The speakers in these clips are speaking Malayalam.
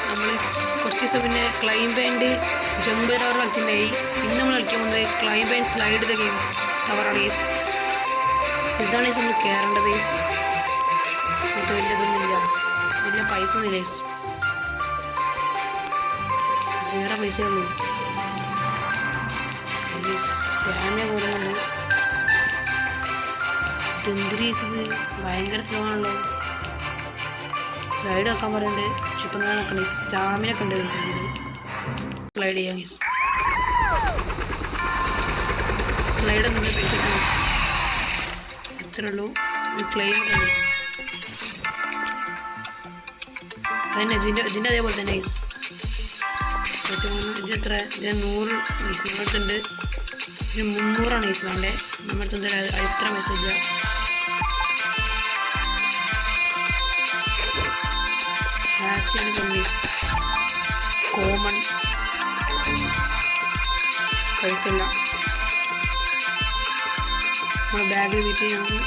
നമ്മൾ കുറച്ച് ദിവസം പിന്നെ ക്ലൈംബ് ആൻഡ് ജമ്പ് ടവർ കളിച്ചിട്ടുണ്ടായി. ഇന്ന് നമ്മൾ കളിക്കാൻ പോകുന്നത് climb and slide the game ടവറാണ് ഗൈസ്. ഇതാണ് നമ്മൾ കയറേണ്ടത് ഗൈസ്. ഇത് വലിയതൊന്നുമില്ല, വലിയ പൈസ ഒന്നുമില്ല ഗൈസ്. 0 പൈസയുള്ളൂ. സ്റ്റാമിന കൂടുതലുണ്ട്. ഭയങ്കര സ്ലോ ആണല്ലോ. സ്ലൈഡ് വെക്കാൻ പറയുന്നുണ്ട്. പക്ഷെ ഇപ്പം ഞാൻ നോക്കണേ സ്റ്റാമിന ഒക്കെ ഉണ്ട്. സ്ലൈഡ് ചെയ്യാം ഗൈസ്. സ്ലൈഡ് ഒന്നും പൈസ ഇത്രേ ഉള്ളൂ. ക്ലെയിം അതന്നെ ഇതിൻ്റെ അതേപോലെ തന്നെ ഗൈസ്. ഇത് എത്ര? ഇത് 100 ഇങ്ങനത്തുണ്ട്. ഇത് 300 ഗൈസ് വേണ്ടേ. നമ്മുടെ ഇത്ര മെസ്സേജ് കോമൺ പൈസ ഇല്ല. നമ്മുടെ ബാഗിൽ വീട്ടിൽ നമുക്ക്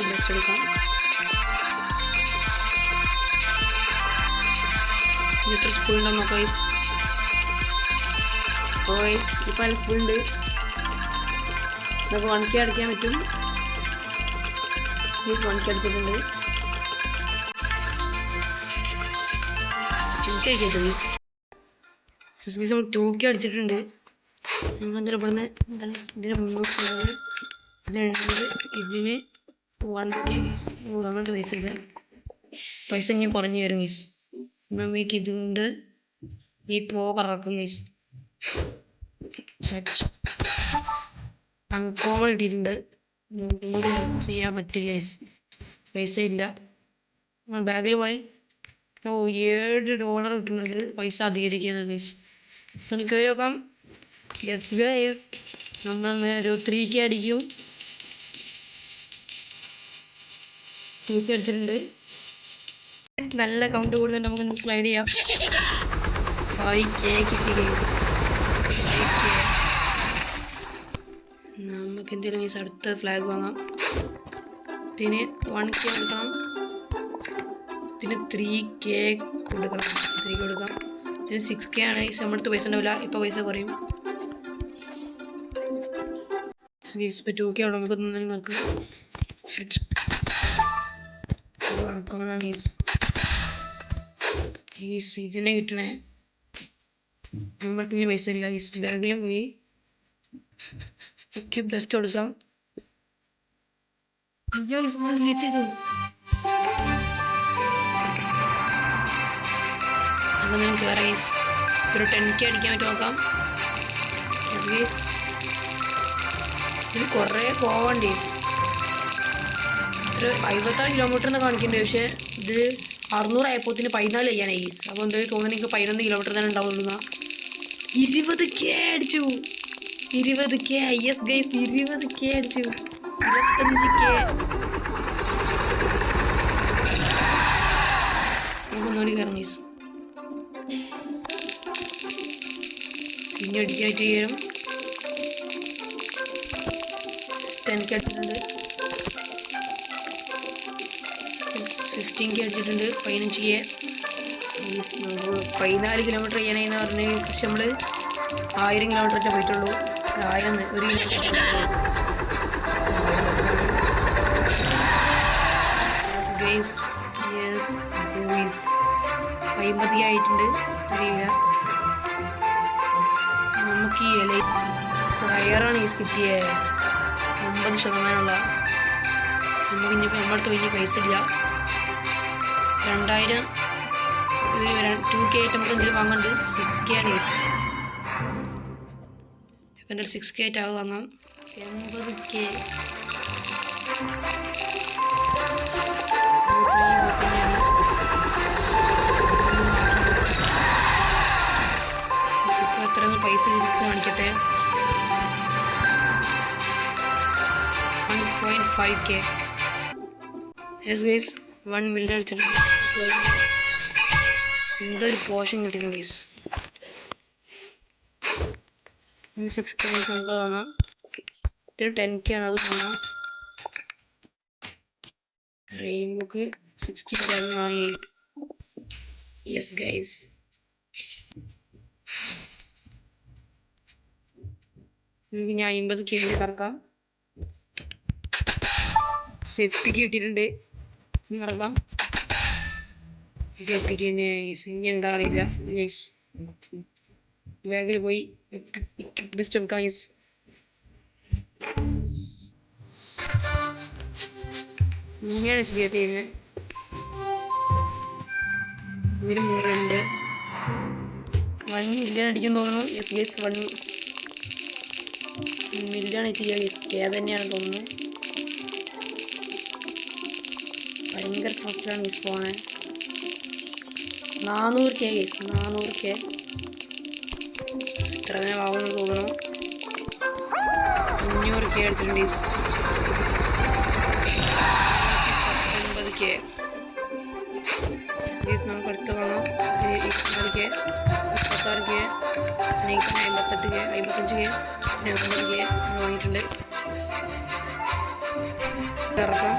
ബെസ്റ്റ് എടുക്കാം. എത്ര സ്പൂൺ ഉണ്ടോ നോക്കാം ഗൈസ്. ഇപ്പം നല്ല സ്പൂൺ ഉണ്ട്. നമുക്ക് 1K അടിക്കാൻ പറ്റും. 1K അടിച്ചിട്ടുണ്ട്. 2K അടിച്ചിട്ടുണ്ട്. നമുക്ക് എന്തായാലും ഇവിടുന്ന് ഇതിന് 300, ഇതിന് 1K അങ്ങനത്തെ പൈസ ഇല്ല. പൈസ ഇനി കുറഞ്ഞു വരും ഗൈസ്. നമുക്ക് ഇതുകൊണ്ട് ഈ പ്രോ കറക്കും ഗൈസ്. അൺകോമൺ ഇട്ടിട്ടുണ്ട്. ചെയ്യാൻ പറ്റില്ല ഗൈസ്. പൈസ ഇല്ല. ബാഗിൽ പോയി $7 കിട്ടുന്നത്. പൈസ അധികരിക്കുന്നത് ഗൈസ്. നമുക്ക് നോക്കാം. യെസ് ഗൈസ്, നമ്മൾ ഒരു 3K അടിക്കും. 2K അടിച്ചിട്ടുണ്ട്. നല്ല കൗണ്ട് കൂടുതൽ. നമുക്ക് സ്ലൈഡ് ചെയ്യാം. 5K കിട്ടി ഗൈസ്. 5K. നമുക്ക് എന്തെങ്കിലും ഗൈസ് അടുത്ത ഫ്ലാഗ് വാങ്ങാം. ഇതിന് 1K കൊടുക്കണം. ഇതിന് 3K കൊടുക്കണം. 3K കൊടുക്കാം. ഇതിന് 6K ആണ് ഗൈസ്. നമ്മുടെ അടുത്ത് പൈസ ഉണ്ടാവില്ല. ഇപ്പോൾ പൈസ കുറയും ഗൈസ്. ഇപ്പോൾ 2K അവിടെ നമുക്ക് നിങ്ങൾക്ക് ഇതിനെ കിട്ടണേ. നമ്മൾക്ക് പൈസ ഇല്ല ഗൈസ്. ബാഗിലും പോയി ബെസ്റ്റ് കൊടുക്കാം. ഒരു 10K അടിക്കാൻ പറ്റും നോക്കാം. ഇത് കുറേ പോവണ്ട ഗൈസ്. ഇത്ര 56 കിലോമീറ്റർ എന്ന് കാണിക്കുന്നുണ്ട്. പക്ഷേ ഇത് 600 ആയപ്പോത്തിന് 14 ചെയ്യാനായി ഗൈസ്. അപ്പോൾ എന്തായാലും തോന്നുന്നു എനിക്ക് 11 കിലോമീറ്റർ തന്നെ ഉണ്ടാവുള്ളൂ. 20K അടിച്ചു. 20K. യെസ് ഗൈസ്, 20K അടിച്ചു. 25K. നമുക്ക് ഒന്നുകൂടി കയറും ഗൈസ്. ഇനി അടിക്കാനായിട്ട് കയറും. 10K അടിച്ചിട്ടുണ്ട്. 15K അടിച്ചിട്ടുണ്ട്. 15K. നമുക്ക് 14 കിലോമീറ്റർ ചെയ്യാനായിന്ന് പറഞ്ഞ ശേഷം നമ്മൾ 1000 കിലോമീറ്റർ പോയിട്ടുള്ളൂ. 1 കിലോമീറ്റർ ഗൈസ്. യെസ് ഗൈസ്, 50 ആയിട്ടുണ്ട്. അറിയില്ല. നമുക്ക് ഈ ഹയറാണ് ഈ കിട്ടിയത്. 50%. നമുക്ക് ഇനി നമ്മളടുത്ത് വലിയ പൈസ ഇല്ല. 2000 2K ആയിട്ട് നമുക്ക് എന്തെങ്കിലും വാങ്ങുന്നുണ്ട്. 6K ആണ് ഗൈസ്. എന്തായാലും 6K ആയിട്ട് അത് വാങ്ങാം. 80K. ഇപ്പോൾ എത്ര പൈസ കാണിക്കട്ടെ. 1.5K. യെസ് ഗൈസ്, 1 മില്യൺ അടിച്ചിട്ടുണ്ട്. എന്തൊരു പോഷൻ കിട്ടിയിരുന്നു ഗൈസ്. 6K വാങ്ങാം. 10K ആണ് അത് വാങ്ങാം. റെയിൻബോക്ക് 60 വാങ്ങി. യെസ് ഗൈസ്, ഞാൻ 50 കിട്ടി കറക്കാം. സേഫ്റ്റിക്ക് കിട്ടിയിട്ടുണ്ട്. കറക്കാം. ഇനി എന്താ അറിയില്ല. ബാഗിൽ പോയി ബെസ്റ്റ് എടുക്കാം. ഇങ്ങനെയാണ് ചെയ്യുന്നത്. ഇതിന് 3 1 മില്യൺ അടിക്കാൻ തോന്നുന്നു. യെസ് ഗൈസ്, 1 മില്യൺ എത്തിയ കെ തന്നെയാണ് തോന്നുന്നു. ഭയങ്കര ഫാസ്റ്റാണ് ഗൈസ് പോണേ. 400K ഗൈസ്, 400K ഇത്ര നേരം ആവുമെന്ന് തോന്നുന്നു. 500K അടിച്ചിട്ടുണ്ട് ഗൈസ്. 19K guys. നമുക്ക് അടുത്ത് വാങ്ങാം. 24K, 36K, സ്നേഹിക്കുന്ന 58K, 55K, 50K വാങ്ങിയിട്ടുണ്ട്. ഇറക്കാം.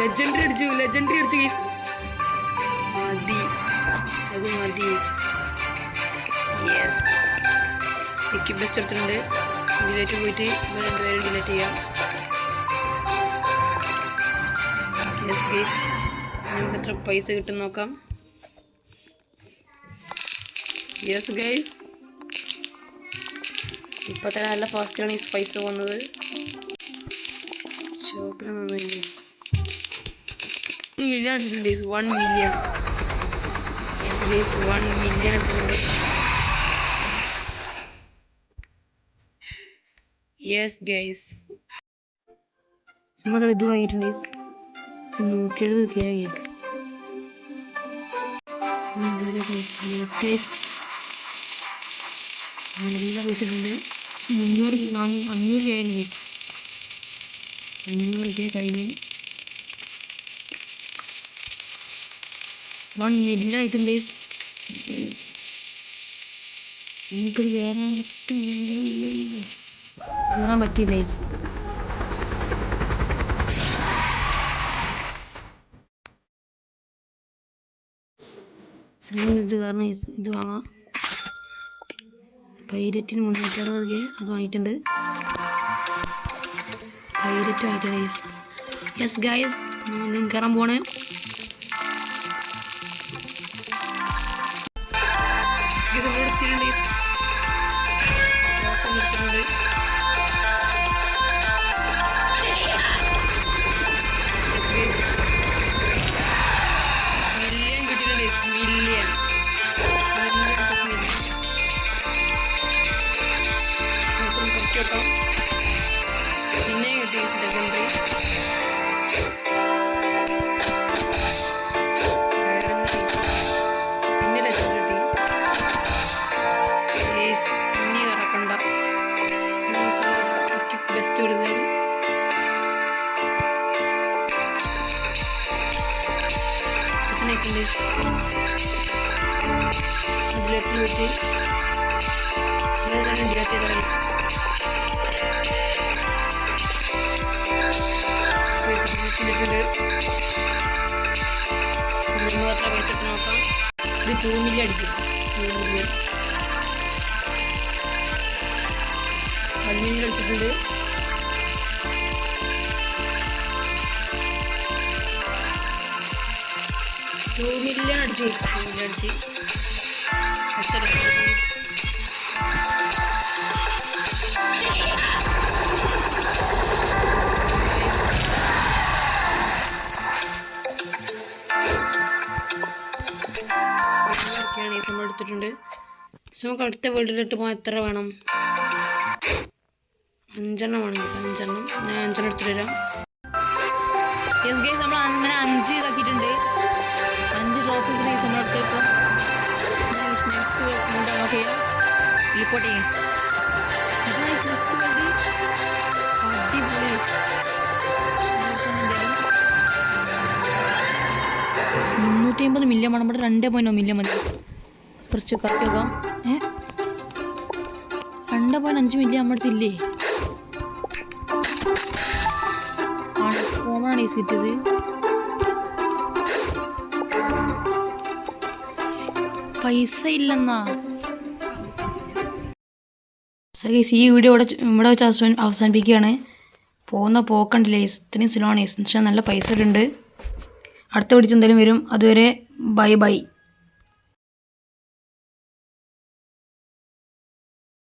ലെജൻഡറി അടിച്ചു ഗൈസ്. മതി, അത് മതി ഗൈസ്. യെസ്, എക്യുപ് ബെസ്റ്റ് എടുത്തിട്ടുണ്ട്. ഡിലേറ്റ് പോയിട്ട് ഇവർ 2 പേരും ഡിലേറ്റ് ചെയ്യാം. യെസ് ഗൈസ്, നമുക്ക് എത്ര പൈസ കിട്ടും നോക്കാം. യെസ് ഗൈസ്, ഇപ്പം തന്നെ നല്ല ഫാസ്റ്റാണ് ഈ പൈസ പോകുന്നത്. മില്യൺ അടിച്ചിട്ടുണ്ട്. 1 മില്യൺ. യെസ് ഗൈസ്, 1 മില്യൺ അടിച്ചിട്ടുണ്ട്. യെസ് ഗൈസ്, നമ്മൾ ഇത് വാങ്ങിയിട്ടുണ്ട്. 170K guys. യെസ് ഗൈസ്, നല്ല പൈസ ഉണ്ട്. 500K guys. 500K കഴിഞ്ഞ് 1 മില്യൺ ആയിട്ടുണ്ട് ഗൈസ്. എനിക്കത് കയറാൻ പറ്റിയില്ല ഗൈസ്. ഇത് കാരണം ഇത് വാങ്ങാം. പൈരറ്റിന് 360K അത് വാങ്ങിയിട്ടുണ്ട്. പൈരറ്റ് വാങ്ങിയിട്ടുണ്ട് ഗൈസ്. യെസ് ഗൈസ്, ഞാൻ കയറാൻ പോണേ. എടുത്തിട്ടുണ്ട്. മില്യൺ കിട്ടിയിട്ടുണ്ട്. മില്യൺ കുറയ്ക്കോട്ടോ. പിന്നെ കിട്ടി സെക്കൻഡറി. പിന്നെ ലക്ഷം കിട്ടി. ഇനി ഇറക്കണ്ട. ബെസ്റ്റ് കൊടുക്കുന്നത് ഇതിലേക്ക് വെച്ച് ഇതിനകത്ത് റൈസ് എത്ര പൈസ ഇട്ട് നോക്കാം. ഇത് 2 മില്യൺ അടിക്കും. 2 മില്യൺ 1 മില്യൺ അടിച്ചിട്ടുണ്ട്. $2 മില്യൺ അടിച്ചു. 2 മില്യൺ അടിച്ച് എടുത്തിട്ടുണ്ട്. നമുക്ക് അടുത്ത വീട്ടിലിട്ട് പോകാൻ എത്ര വേണം? 5 എണ്ണം വേണം. 5 എണ്ണം ഞാൻ 5 എണ്ണം എടുത്തിട്ട് വരാം. യെസ് ഗൈസ്, നമ്മൾ അങ്ങനെ 5 ഇതാക്കിയിട്ടുണ്ട്. 5 ട്രോഫീസ് ഗൈസ് നമ്മൾ എടുത്തേക്കും. നെക്സ്റ്റ് അൺലോക്ക് ചെയ്യാം. റിപ്പോർട്ട് ചെയ്യാം. നെക്സ്റ്റ് വേണ്ടി അടിപൊളി 350 മില്യൺ വേണം. ഇവിടെ 2.9 മില്യൺ മതി. കുറച്ച് കറക്റ്റ് നോക്കാം. 2.5 മില്യൺ നമ്മുടെ അടുത്തില്ലേ? കോമൺ ആണ് ഈ കിട്ടിയത്. പൈസ ഇല്ലെന്നാ. ഗൈസ് ഈ വീഡിയോ ഇവിടെ വെച്ച് അവസാനിപ്പിക്കുകയാണ്. പോകുന്ന പോക്കണ്ടില്ലേ ഗൈസ്, ഇത്രയും സ്ലോ ആണ് ഗൈസ്. പക്ഷേ നല്ല പൈസ ഉണ്ട്. അടുത്ത വീഡിയോ എന്തായാലും വരും. അതുവരെ ബൈ ബൈ.